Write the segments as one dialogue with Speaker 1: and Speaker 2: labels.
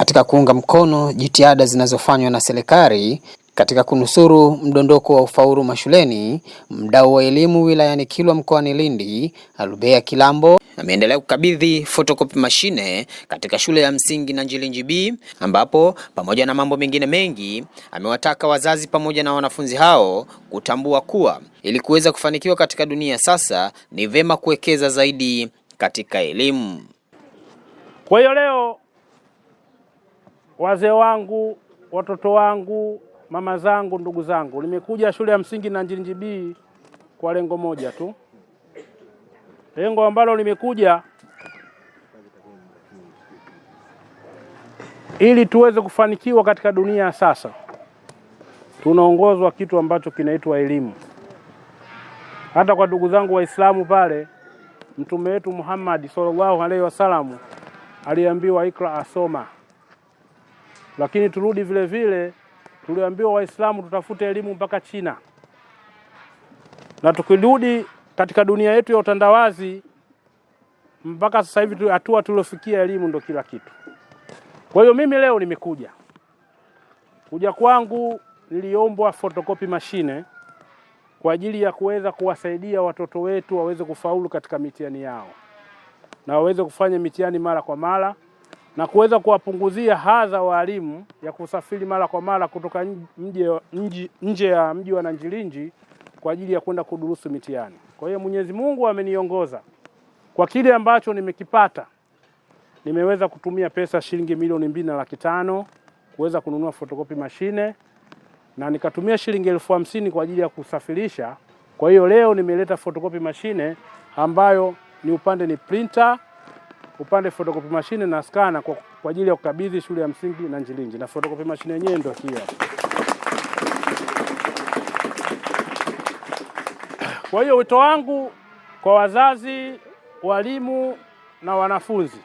Speaker 1: katika kuunga mkono jitihada zinazofanywa na serikali katika kunusuru mdondoko wa ufaulu mashuleni. Mdau wa elimu wilayani Kilwa mkoani Lindi, Albert Kilambo, ameendelea kukabidhi photocopy mashine katika shule ya msingi Nanjilinji B, ambapo pamoja na mambo mengine mengi amewataka wazazi pamoja na wanafunzi hao kutambua kuwa ili kuweza kufanikiwa katika dunia sasa ni vema kuwekeza zaidi katika elimu.
Speaker 2: Kwa hiyo leo wazee wangu, watoto wangu, mama zangu, ndugu zangu, nimekuja shule ya msingi Nanjilinji B kwa lengo moja tu. Lengo ambalo nimekuja ili tuweze kufanikiwa katika dunia sasa. Tunaongozwa kitu ambacho kinaitwa elimu. Hata kwa ndugu zangu Waislamu pale, Mtume wetu Muhammad sallallahu alaihi wasallam aliambiwa ikra, asoma. Lakini turudi vile vile tuliambiwa Waislamu tutafute elimu mpaka China. Na tukirudi katika dunia yetu ya utandawazi, mpaka sasa hivi hatua tuliofikia elimu ndo kila kitu. Kwa hiyo mimi leo nimekuja. Kuja kwangu niliombwa photocopy mashine kwa ajili ya kuweza kuwasaidia watoto wetu waweze kufaulu katika mitihani yao. Na waweze kufanya mitihani mara kwa mara na kuweza kuwapunguzia hadha walimu ya kusafiri mara kwa mara kutoka nje ya mji wa Nanjilinji kwa ajili ya kwenda kudurusu mitihani. Kwa hiyo Mwenyezi Mungu ameniongoza. Kwa kile ambacho nimekipata, nimeweza kutumia pesa shilingi milioni 2.5 kuweza kununua photocopy mashine, na nikatumia shilingi 50,000 kwa ajili ya kusafirisha. Kwa hiyo leo nimeleta photocopy mashine ambayo ni upande ni printer, upande photocopy mashine na scanner kwa ajili ya kukabidhi shule ya msingi Nanjilinji, na photocopy mashine yenyewe ndio hiyo. Kwa hiyo wito wangu kwa wazazi, walimu na wanafunzi,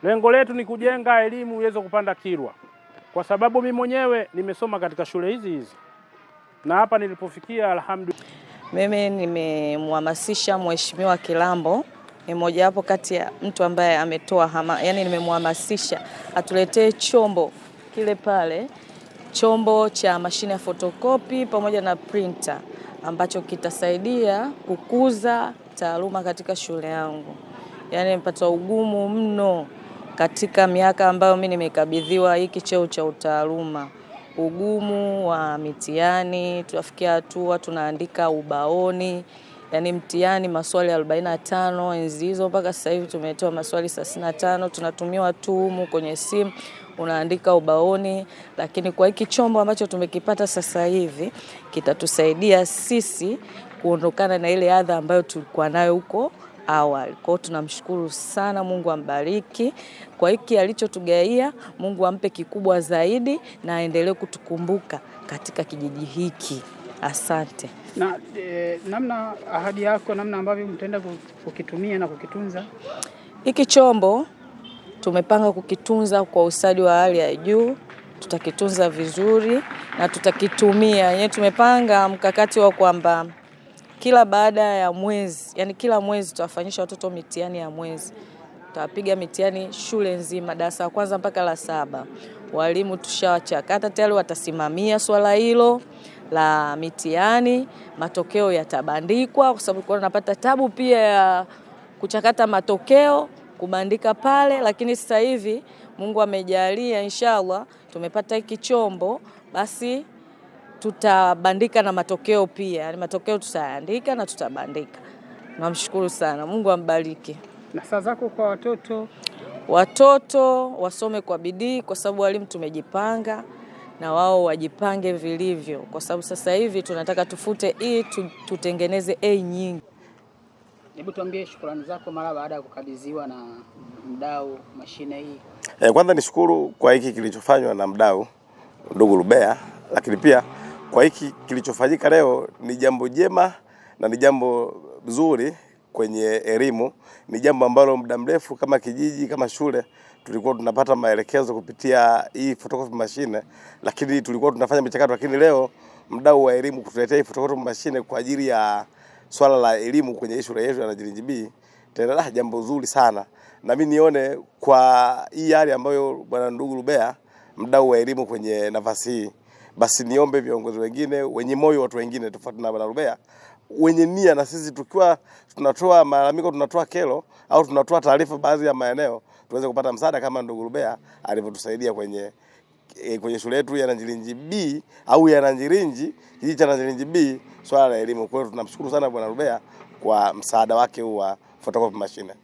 Speaker 2: lengo letu ni kujenga elimu iweze kupanda Kilwa, kwa sababu mimi mwenyewe nimesoma katika shule hizi na hapa nilipofikia alhamdulillah.
Speaker 3: Mimi nimemhamasisha Mheshimiwa Kilambo, ni mmoja wapo kati ya mtu ambaye ametoa yani nimemhamasisha atuletee chombo kile pale, chombo cha mashine ya photocopy pamoja na printer ambacho kitasaidia kukuza taaluma katika shule yangu. Yani nimepata ugumu mno katika miaka ambayo mimi nimekabidhiwa hiki cheo cha utaaluma. Ugumu wa mitihani, tunafikia hatua tunaandika ubaoni, yani mtihani maswali 45 enzi hizo, mpaka sasa hivi tumetoa maswali 35, tunatumiwa tu humu kwenye simu, unaandika ubaoni. Lakini kwa hiki chombo ambacho tumekipata sasa hivi kitatusaidia sisi kuondokana na ile adha ambayo tulikuwa nayo huko awali. Kwa hiyo tunamshukuru sana, Mungu ambariki kwa hiki alichotugaia. Mungu ampe kikubwa zaidi na aendelee kutukumbuka katika kijiji hiki. Asante.
Speaker 4: Na namna ahadi yako, namna ambavyo mtaenda kukitumia na kukitunza
Speaker 3: hiki chombo, tumepanga kukitunza kwa ustadi wa hali ya juu. Tutakitunza vizuri na tutakitumia. Yenyewe tumepanga mkakati wa kwamba kila baada ya mwezi, yani kila mwezi tutafanyisha watoto mitihani ya mwezi. Tutapiga mitihani shule nzima, darasa la kwanza mpaka la 7. Walimu tushawachakata tayari, watasimamia swala hilo la mitihani. Matokeo yatabandikwa kwa sababu kwa napata tabu pia ya kuchakata matokeo, kubandika pale. Lakini sasa hivi Mungu amejalia, inshallah tumepata hiki chombo, basi tutabandika na matokeo pia. Yani matokeo tutaandika na tutabandika. Namshukuru sana, Mungu ambariki.
Speaker 4: Na saa zako kwa watoto?
Speaker 3: Watoto wasome kwa bidii kwa sababu walimu tumejipanga, na wao wajipange vilivyo kwa sababu sasa hivi tunataka tufute tutengeneze A nyingi.
Speaker 4: Hebu tuambie shukrani zako mara baada ya kukabidhiwa na mdau mashine hii.
Speaker 5: Kwanza nishukuru kwa hiki kilichofanywa na mdau ndugu Rubea, lakini pia kwa hiki kilichofanyika leo ni jambo jema na ni jambo zuri kwenye elimu. Ni jambo ambalo muda mrefu kama kijiji, kama shule tulikuwa tunapata maelekezo kupitia hii photocopy machine, lakini tulikuwa tunafanya michakato. Lakini leo mdau wa elimu kutuletea hii photocopy machine kwa ajili ya swala la elimu kwenye shule yetu ya Nanjilinji B, tena jambo zuri sana. na mimi nione kwa hii hali ambayo bwana ndugu Rubea mdau wa elimu kwenye nafasi hii, basi niombe viongozi wengine wenye moyo, watu wengine tofauti na bwana Rubea, wenye nia, na sisi tukiwa tunatoa malalamiko, tunatoa kero au tunatoa taarifa baadhi ya maeneo, tuweze kupata msaada kama ndugu Rubea alivyotusaidia kwenye shule yetu ya Nanjirinji B au ya Nanjirinji, hii cha Nanjirinji B, swala la elimu. Kwa hiyo tunamshukuru sana bwana Rubea kwa msaada wake huu wa photocopy machine.